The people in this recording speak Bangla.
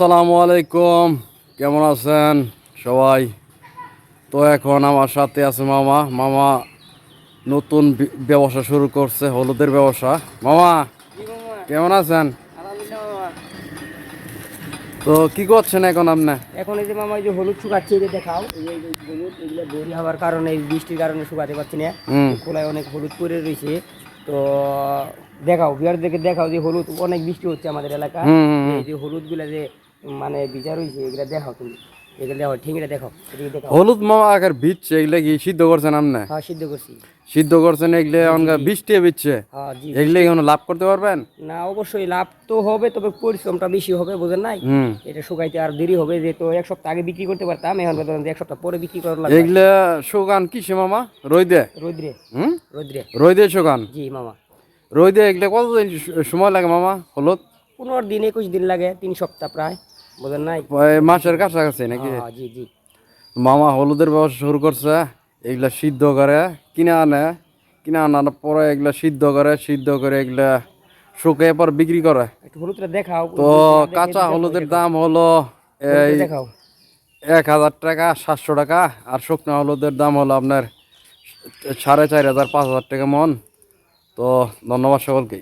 আসসালামু আলাইকুম, কেমন আছেন সবাই? তো এখন আমার সাথে আছে মামা। মামা নতুন ব্যবসা শুরু করছে, হলুদের ব্যবসা। মামা জি মামা, কেমন আছেন? আলহামদুলিল্লাহ মামা। তো কি করছেন এখন আপনি? এখন এই যে মামা এই যে হলুদ শুকাচ্ছে, এই যে দেখাও, এই যে হলুদ এগুলো বড়ি হওয়ার কারণে এই বৃষ্টির কারণে শুকাতে পারছি না। হুম এই খোলায় অনেক হলুদ পড়ে রয়েছে। তো দেখাও বিহারদেরকে দেখাও যে হলুদ অনেক বৃষ্টি হচ্ছে আমাদের এলাকায়। হুম হুম হুম। এই যে হলুদগুলা যে মানে বিচার রয়েছে এগুলা দেখাও তুমি, এগুলো দেখাও, ঠিকটা দেখাও, এদিকে দেখাও। হলুদ মামা আগের বিচ্ছে এগুলো কি সিদ্ধ করছেন আপনি? হ্যাঁ, সিদ্ধ করছি। সিদ্ধ করছেন এগুলো জি জি এখনকার জি। বৃষ্টি বিচ্ছে, হ্যাঁ জি, এগুলো বৃষ্টি। এখন লাভ করতে পারবেন? না, অবশ্যই লাভ তো হবে, তবে পরিশ্রমটা বেশি হবে, বোঝেন নাই? হুম। এটা শুকাইতে আর দেরি হবে, যে তো এক সপ্তাহ আগে বিক্রি করতে পারতাম, এখন ধরেন যে এক সপ্তাহ পরে বিক্রি করার লাগবে আর কি। এগুলা শুকান কিসে মামা? রোদে? রোদ্রে। হুম। রোদ্রে। রোদে শুকান? জি মামা। রোদে এগুলো কতদিন সময় লাগে মামা হলুদ? 15 দিন 21 দিন লাগে, 3 সপ্তাহ প্রায়, বোঝেন নাই? মাসের কাছাকাছি নাকি? হ্যাঁ জি জি। মামা হলুদের ব্যবসা শুরু করছে। এগুলা সিদ্ধ করে কিনে আনে, কিনে আনার পরে এগুলা সিদ্ধ করে, সিদ্ধ করে এগুলা শুকিয়ে পর বিক্রি করে। একটু হলুদটা দেখাও, তো যদি না দেখে কাঁচা দেখো, হলুদের দেখো দাম হলো এই হলুদটা দেখাও। 1,000 টাকা, 700 টাকা। আর শুকনো হলুদের দাম হলো আপনার 4,500 5,000 টাকা মন। তো ধন্যবাদ সকলকে।